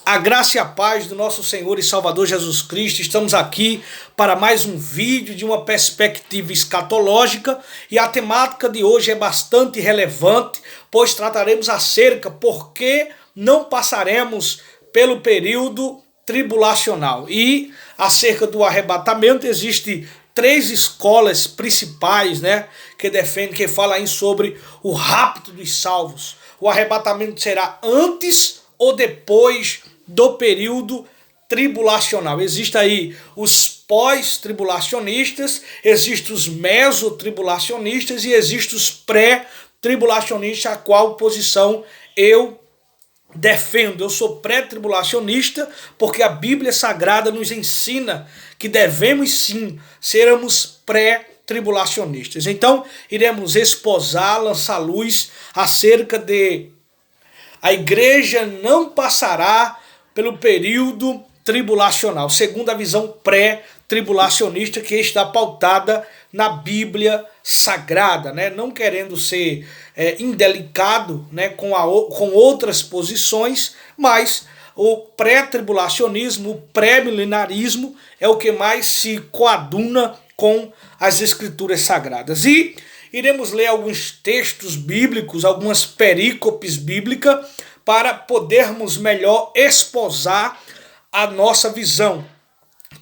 A graça e a paz do nosso Senhor e Salvador Jesus Cristo. Estamos aqui para mais um vídeo de uma perspectiva escatológica e a temática de hoje é bastante relevante, pois trataremos acerca por que não passaremos pelo período tribulacional. E acerca do arrebatamento existe três escolas principais, que defendem, que falam aí sobre o rapto dos salvos. O arrebatamento será antes ou depois do período tribulacional. Existem aí os pós-tribulacionistas, existem os mesotribulacionistas e existem os pré-tribulacionistas, a qual posição eu defendo. Eu sou pré-tribulacionista porque a Bíblia Sagrada nos ensina que devemos sim sermos pré-tribulacionistas. Então, iremos esposar, lançar luz acerca de a igreja não passará pelo período tribulacional, segundo a visão pré-tribulacionista que está pautada na Bíblia Sagrada, não querendo ser indelicado com outras posições, mas o pré-tribulacionismo, o pré-milenarismo é o que mais se coaduna com as Escrituras Sagradas. E iremos ler alguns textos bíblicos, algumas perícopes bíblicas, para podermos melhor esposar a nossa visão.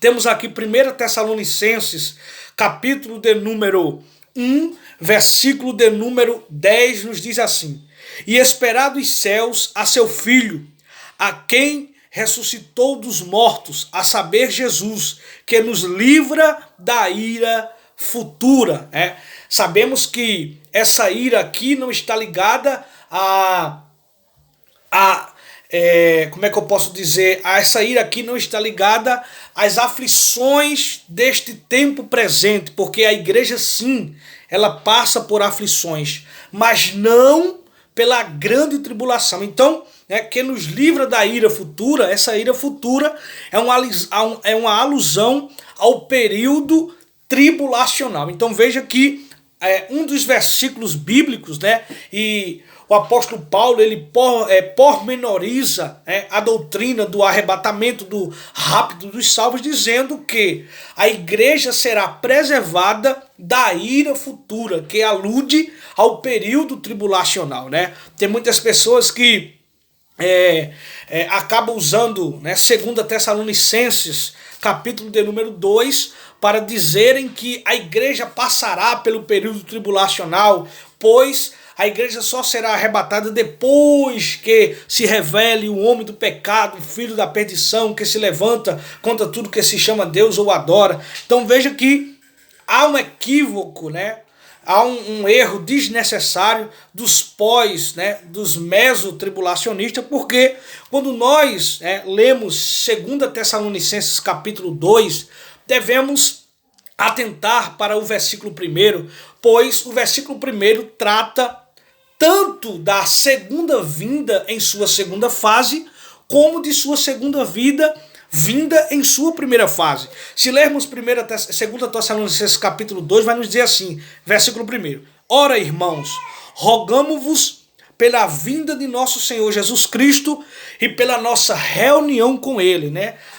Temos aqui 1 Tessalonicenses, capítulo de número 1, versículo de número 10, nos diz assim: E esperar dos céus a seu Filho, a quem ressuscitou dos mortos, a saber Jesus, que nos livra da ira futura. Sabemos que essa ira aqui não está ligada como é que eu posso dizer? Essa ira aqui não está ligada às aflições deste tempo presente, porque a igreja sim, ela passa por aflições, mas não pela grande tribulação. Então, que nos livra da ira futura, essa ira futura é uma alusão ao período tribulacional. Então veja que um dos versículos bíblicos, e o apóstolo Paulo ele pormenoriza a doutrina do arrebatamento, do rapto dos salvos, dizendo que a igreja será preservada da ira futura, que alude ao período tribulacional. Tem muitas pessoas que acabam usando 2 Tessalonicenses, capítulo de número 2, para dizerem que a igreja passará pelo período tribulacional, pois a igreja só será arrebatada depois que se revele o homem do pecado, o filho da perdição, que se levanta contra tudo que se chama Deus ou adora. Então veja que há um equívoco, há um erro desnecessário dos dos mesotribulacionistas, porque quando nós lemos 2 Tessalonicenses capítulo 2, devemos atentar para o versículo 1, pois o versículo 1 trata tanto da segunda vinda em sua segunda fase, como de sua segunda vinda em sua primeira fase. Se lermos 2 Tessalonicenses capítulo 2, vai nos dizer assim, versículo 1: Ora, irmãos, rogamo-vos pela vinda de nosso Senhor Jesus Cristo e pela nossa reunião com Ele.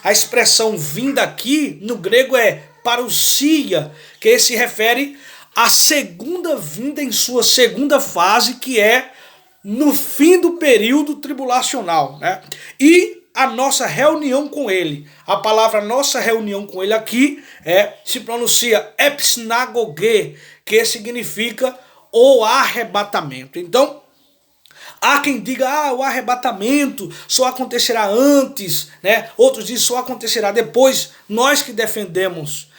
A expressão vinda aqui, no grego, é parousia, que se refere à segunda vinda em sua segunda fase, que é no fim do período tribulacional. E a nossa reunião com Ele. A palavra nossa reunião com Ele aqui se pronuncia epsnagoge, que significa o arrebatamento. Então, há quem diga, o arrebatamento só acontecerá antes, outros dizem só acontecerá depois. Nós que defendemos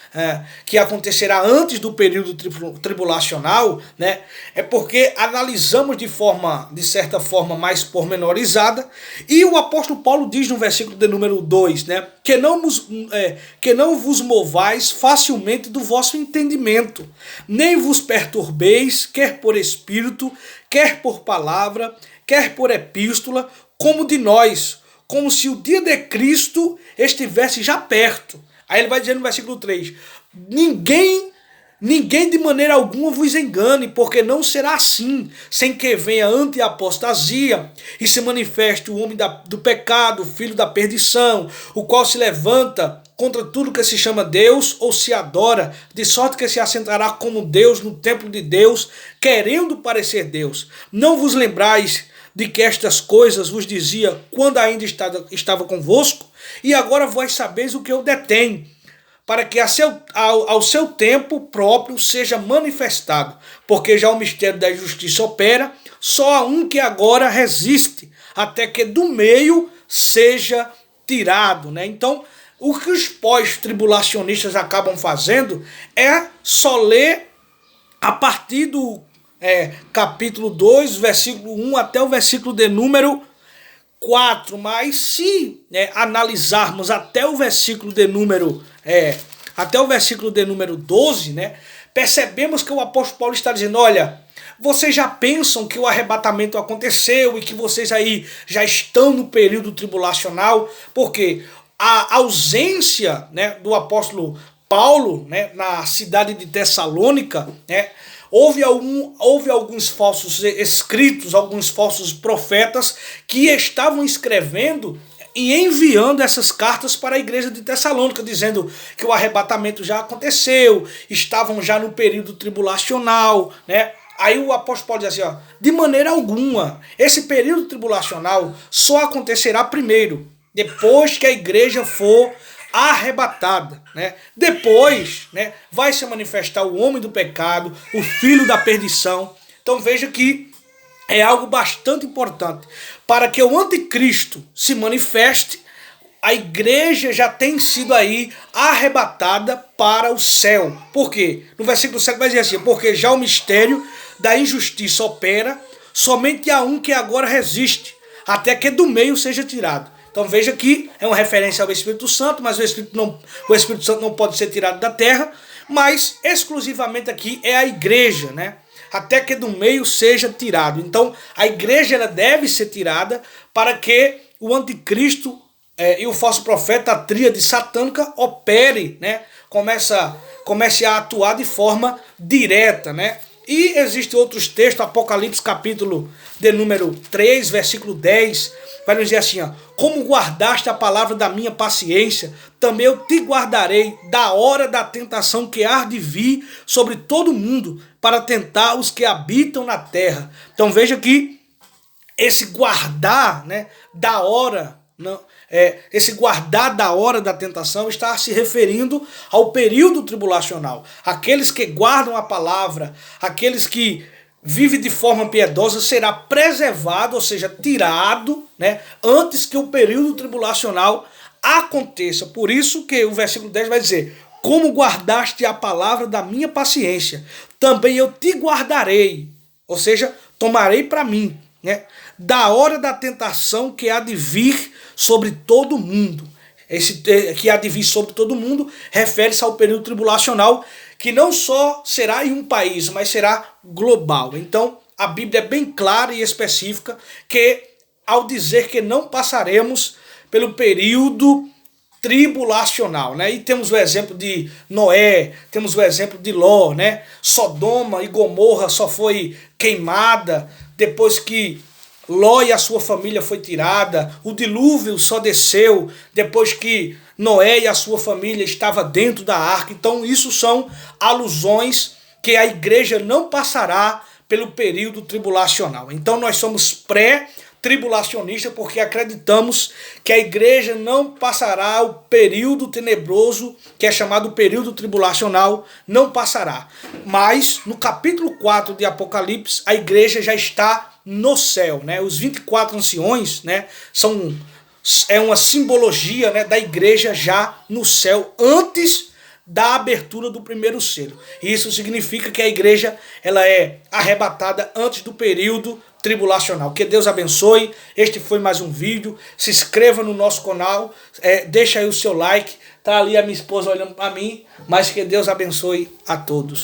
que acontecerá antes do período tribulacional, é porque analisamos de certa forma mais pormenorizada, e o apóstolo Paulo diz no versículo de número 2, que não vos movais facilmente do vosso entendimento, nem vos perturbeis, quer por espírito, quer por palavra, quer por epístola, como de nós, como se o dia de Cristo estivesse já perto. Aí ele vai dizer no versículo 3, ninguém Ninguém de maneira alguma vos engane, porque não será assim, sem que venha ante a apostasia e se manifeste o homem do pecado, o filho da perdição, o qual se levanta contra tudo que se chama Deus ou se adora, de sorte que se assentará como Deus no templo de Deus, querendo parecer Deus. Não vos lembrais de que estas coisas vos dizia quando ainda estava convosco? E agora vós sabeis o que eu detenho, para que ao seu tempo próprio seja manifestado, porque já o mistério da justiça opera, só há um que agora resiste, até que do meio seja tirado, né? Então, o que os pós-tribulacionistas acabam fazendo é só ler a partir do capítulo 2, versículo 1 até o versículo de número 4, mas se analisarmos até o versículo de número 12, né, percebemos que o apóstolo Paulo está dizendo, olha, vocês já pensam que o arrebatamento aconteceu e que vocês aí já estão no período tribulacional, porque a ausência, né, do apóstolo Paulo, né, na cidade de Tessalônica, né, houve alguns falsos escritos, alguns falsos profetas que estavam escrevendo e enviando essas cartas para a igreja de Tessalônica, dizendo que o arrebatamento já aconteceu, estavam já no período tribulacional, né? Aí o apóstolo Paulo diz assim, ó, de maneira alguma, esse período tribulacional só acontecerá primeiro, depois que a igreja for arrebatada, né? Depois, né, vai se manifestar o homem do pecado, o filho da perdição. Então veja que é algo bastante importante. Para que o anticristo se manifeste, a igreja já tem sido aí arrebatada para o céu. Por quê? No versículo 7 vai dizer assim, porque já o mistério da injustiça opera, somente há um que agora resiste, até que do meio seja tirado. Então veja que é uma referência ao Espírito Santo, mas o Espírito Santo não pode ser tirado da terra, mas exclusivamente aqui é a igreja, né? Até que do meio seja tirado. Então a igreja ela deve ser tirada para que o anticristo e o falso profeta, a tríade satânica, opere, né? Comece a atuar de forma direta, né? E existem outros textos, Apocalipse capítulo de número 3, versículo 10, vai nos dizer assim, ó, como guardaste a palavra da minha paciência, também eu te guardarei da hora da tentação que há de vir sobre todo mundo, para tentar os que habitam na terra. Então veja que esse guardar, né, da hora, não, esse guardar da hora da tentação está se referindo ao período tribulacional. Aqueles que guardam a palavra, aqueles que vivem de forma piedosa, será preservado, ou seja, tirado, né, antes que o período tribulacional aconteça. Por isso que o versículo 10 vai dizer, como guardaste a palavra da minha paciência, também eu te guardarei, ou seja, tomarei para mim, né, da hora da tentação que há de vir sobre todo mundo. Esse que há de vir sobre todo mundo refere-se ao período tribulacional, que não só será em um país, mas será global. Então, a Bíblia é bem clara e específica que, ao dizer que não passaremos pelo período tribulacional, né? E temos o exemplo de Noé, temos o exemplo de Ló, né? Sodoma e Gomorra só foi queimada depois que Ló e a sua família foi tirada, o dilúvio só desceu depois que Noé e a sua família estavam dentro da arca. Então isso são alusões que a igreja não passará pelo período tribulacional. Então nós somos pré-tribulacionistas porque acreditamos que a igreja não passará o período tenebroso, que é chamado período tribulacional, não passará. Mas no capítulo 4 de Apocalipse, a igreja já está no céu, né? Os 24 anciões, né, é uma simbologia, né, da igreja já no céu, antes da abertura do primeiro selo. Isso significa que a igreja ela é arrebatada antes do período tribulacional. Que Deus abençoe. Este foi mais um vídeo. Se inscreva no nosso canal, deixa aí o seu like. Tá ali a minha esposa olhando para mim, mas que Deus abençoe a todos.